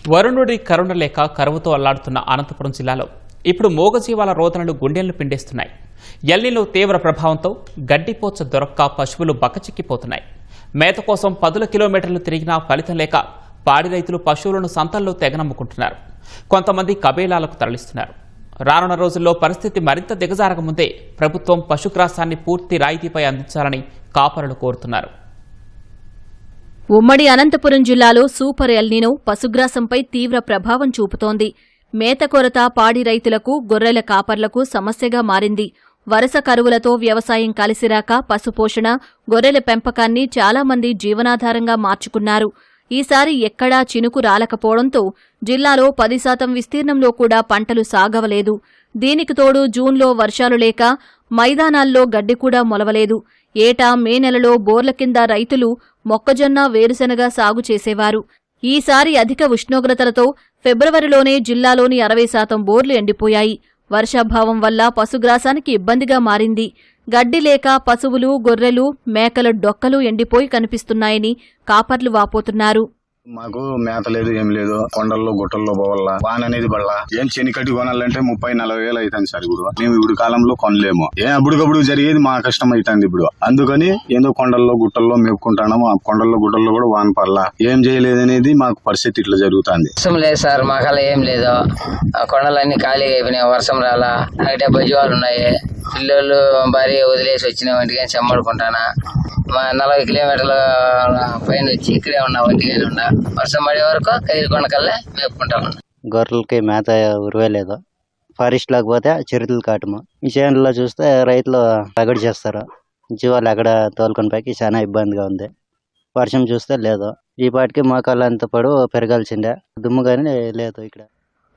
వరుణుడి కరుణ లేక కరువుతో అల్లాడుతున్న అనంతపురం జిల్లాలో ఇప్పుడు మూగజీవాల రోదనలు గుండెలను పిండేస్తున్నాయి. ఎల్నినో తీవ్ర ప్రభావంతో గడ్డిపోచ దొరక్క పశువులు బక్కచిక్కిపోతున్నాయి. మేత కోసం 10 కిలోమీటర్లు తిరిగినా ఫలితం లేక పాడి రైతులు పశువులను సంతల్లో తెగనమ్ముకుంటున్నారు. కొంతమంది కబేలాలకు తరలిస్తున్నారు. రానున్న రోజుల్లో పరిస్థితి మరింత దిగజారకముందే ప్రభుత్వం పశుగ్రాసాన్ని పూర్తి రాయితీపై అందించాలని కాపరులు కోరుతున్నారు. ఉమ్మడి అనంతపురం జిల్లాలో సూపర్ ఎల్నినో పశుగ్రాసంపై తీవ్ర ప్రభావం చూపుతోంది. మేత కొరత పాడి రైతులకు, గొర్రెల కాపర్లకు సమస్యగా మారింది. వరుస కరువులతో వ్యవసాయం కలిసిరాక పశుపోషణ, గొర్రెల పెంపకాన్ని చాలామంది జీవనాధారంగా మార్చుకున్నారు. ఈసారి ఎక్కడా చినుకు రాలకపోవడంతో జిల్లాలో 10% విస్తీర్ణంలో కూడా పంటలు సాగవలేదు. దీనికి తోడు జూన్లో వర్షాలు లేక మైదానాల్లో గడ్డి కూడా మొలవలేదు. ఏటా మే నెలలో బోర్ల కింద రైతులు మొక్కజొన్న, వేరుశెనగ సాగు చేసేవారు. ఈసారి అధిక ఉష్ణోగ్రతలతో ఫిబ్రవరిలోనే జిల్లాలోని 60% బోర్లు ఎండిపోయాయి. వర్షాభావం వల్ల పశుగ్రాసానికి ఇబ్బందిగా మారింది. గడ్డి లేక పశువులు, గొర్రెలు, మేకల డొక్కలు ఎండిపోయి కనిపిస్తున్నాయని కాపర్లు వాపోతున్నారు. మాకు మేత లేదు, ఏం లేదు. కొండల్లో గుట్టల్లో పోవాలా, వాన అనేది పడలా. ఏం చెనికట్టి కొనాలంటే 30-40 వేలు అవుతుంది సార్. మేము ఇప్పుడు కాలంలో కొనలేము. అప్పటికప్పుడు జరిగేది మా కష్టం అవుతుంది ఇప్పుడు. అందుకని ఏదో కొండల్లో గుట్టల్లో మేపుకుంటాము. ఆ కొండల్లో గుట్టల్లో కూడా వాన పడలా, ఏం చేయలేదు అనేది మాకు పరిస్థితి ఇట్లా జరుగుతుంది. వర్షం లేదు సార్, మాకల్లా ఏం లేదు. కొండలన్నీ ఖాళీగా అయిపోయినాయి, వర్షం రాలా. నాకు 70 జీవాలు ఉన్నాయి. పిల్లలు భార్య వదిలేసి వచ్చిన వంటిగా చెమ్మడుకుంటానా. 40 కిలోమీటర్ల పైన వచ్చి ఇక్కడే ఉన్నా, వంటిగానే ఉన్నా. వర్షం పడే వరకు కదిలికొండ కల్లా మేపుకుంటాం. గొర్రెలకి మేత ఉరవేలేదు. ఫారెస్ట్ లేకపోతే చిరుతలు కాటము. ఈ చేనుల్లో చూస్తే రైతులు రగడి చేస్తారు. జీవాలు ఎక్కడ తోలుకొని పైకి చాలా ఇబ్బందిగా ఉంది. వర్షం చూస్తే లేదు. ఈ పాటికి మోకాళ్ళంత పొడవు పెరగాల్సిందే, దుమ్ము కానీ లేదు ఇక్కడ.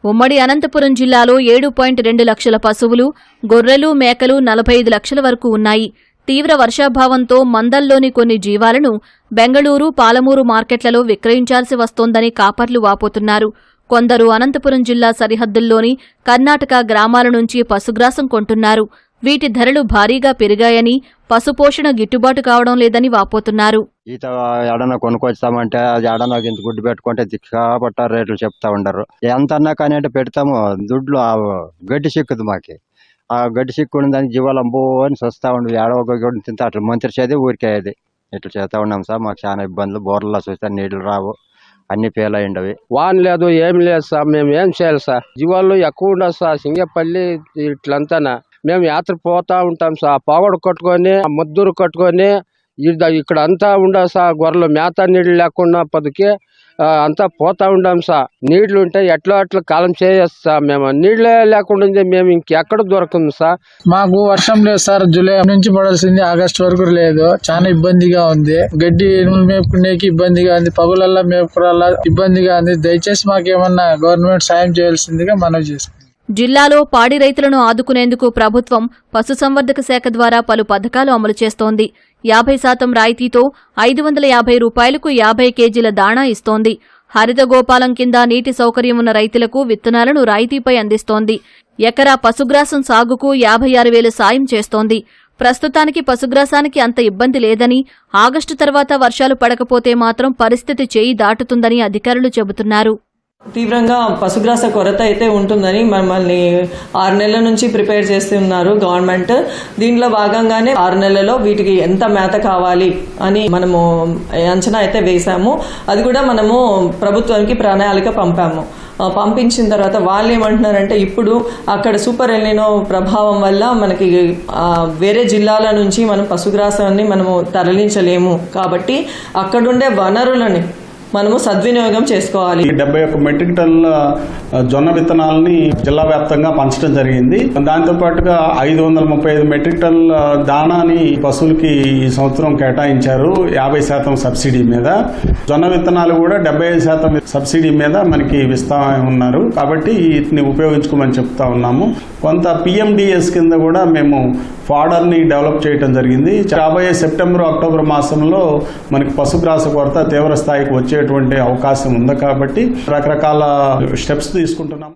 ఉమ్మడి అనంతపురం జిల్లాలో 7.2 లక్షల పశువులు, గొర్రెలు, మేకలు 45 లక్షల వరకు ఉన్నాయి. తీవ్ర వర్షాభావంతో మందల్లోని కొన్ని జీవాలను బెంగళూరు, పాలమూరు మార్కెట్లలో విక్రయించాల్సి వస్తోందని కాపర్లు వాపోతున్నారు. కొందరు అనంతపురం జిల్లా సరిహద్దుల్లోని కర్ణాటక గ్రామాల నుంచి పశుగ్రాసం కొంటున్నారు. వీటి ధరలు భారీగా పెరిగాయని, పశుపోషణ గిట్టుబాటు కావడం లేదని వాపోతున్నారు. ఈత ఎడన కొనుక్కొచ్చామంటే అది ఎడన ఇంత గుడ్డు పెట్టుకుంటే దిక్కాపట్ట రేట్లు చెప్తా ఉండరు. ఎంత అన్నా కానీ అంటే పెడతాము, దుడ్లు గడ్డి సిక్కుదు మాకి. ఆ గడ్డి సిక్కుని దానికి జీవాలు అంబో అని వస్తా ఉండి ఏడవ తింటే అట్లా మంత్రిచేది ఊరికేది. ఇట్లా చేస్తా ఉన్నాం సార్. మాకు చాలా ఇబ్బందులు. బోర్లలో చూస్తే నీళ్లు రావు, అన్ని ఫెయిల్ అయ్యిండవి. వాన్ లేదు, ఏం లేదు సార్. మేము ఏం చేయాలి సార్? జీవాలు ఎక్కువ ఉండదు సార్. సింగపల్లి ఇట్లంతానా మేము యాత్ర పోతా ఉంటాం సార్. పాగొడ కట్టుకొని, మద్దూరు కట్టుకొని ఇక్కడ అంతా ఉండదు సార్. గొర్రెలు మేత నీళ్లు లేకుండా పదికి అంతా పోతా ఉంటాం సార్. నీళ్లు ఉంటే ఎట్లా కాలం చేయొచ్చు. మేము నీళ్లే లేకుండా మేము ఇంకెక్కడ దొరకదు సార్. మాకు వర్షం లేదు సార్. జూలై నుంచి పడాల్సింది ఆగస్టు వరకు లేదు. చాలా ఇబ్బందిగా ఉంది. గడ్డి మేపుకునేకి ఇబ్బందిగా ఉంది. పగులల్లా మేపుకురాలా ఇబ్బందిగా ఉంది. దయచేసి మాకేమన్నా గవర్నమెంట్ సాయం చేయాల్సిందిగా మనవి చేసుకుంటాం. జిల్లాలో పాడి రైతులను ఆదుకునేందుకు ప్రభుత్వం పశుసంవర్ధక శాఖ ద్వారా పలు పథకాలు అమలు చేస్తోంది. 50% రాయితీతో 550 రూపాయలకు 50 కేజీల దాణా ఇస్తోంది. హరిత గోపాలం కింద నీటి సౌకర్యం ఉన్న రైతులకు విత్తనాలను రాయితీపై అందిస్తోంది. ఎకరా పశుగ్రాసం సాగుకు 56,000 సాయం చేస్తోంది. ప్రస్తుతానికి పశుగ్రాసానికి అంత ఇబ్బంది లేదని, ఆగస్టు తర్వాత వర్షాలు పడకపోతే మాత్రం పరిస్థితి చేయి దాటుతుందని అధికారులు చెబుతున్నారు. తీవ్రంగా పశుగ్రాస కొరత అయితే ఉంటుందని మమ్మల్ని 6 నెలల నుంచి ప్రిపేర్ చేస్తున్నారు గవర్నమెంట్. దీంట్లో భాగంగానే 6 నెలల్లో వీటికి ఎంత మేత కావాలి అని మనము అంచనా అయితే వేశాము. అది కూడా మనము ప్రభుత్వానికి ప్రణాళిక పంపించిన తర్వాత వాళ్ళు ఏమంటున్నారంటే, ఇప్పుడు అక్కడ సూపర్ ఎల్నినో ప్రభావం వల్ల మనకి వేరే జిల్లాల నుంచి మనం పశుగ్రాసాన్ని మనము తరలించలేము. కాబట్టి అక్కడుండే వనరులని మనము సద్వినియోగం చేసుకోవాలి. 71 మెట్రిక్ టన్నుల జొన్న విత్తనాలని జిల్లా వ్యాప్తంగా పంచడం జరిగింది. దాంతోపాటుగా 535 మెట్రిక్ టన్నుల దాణాని పశువులకి ఈ సంవత్సరం కేటాయించారు 50% సబ్సిడీ మీద. జొన్న విత్తనాలు కూడా 75% సబ్సిడీ మీద మనకి ఇస్తా ఉన్నారు. కాబట్టి వీటిని ఉపయోగించుకోమని చెప్తా ఉన్నాము. కొంత PMDS కింద కూడా మేము ఫాడర్ని డెవలప్ చేయడం జరిగింది. రాబోయే సెప్టెంబర్, అక్టోబర్ మాసంలో మనకి పశుగ్రాస కొరత తీవ్ర స్థాయికి వచ్చేటువంటి అవకాశం ఉంది. కాబట్టి రకరకాల స్టెప్స్ తీసుకుంటున్నాం.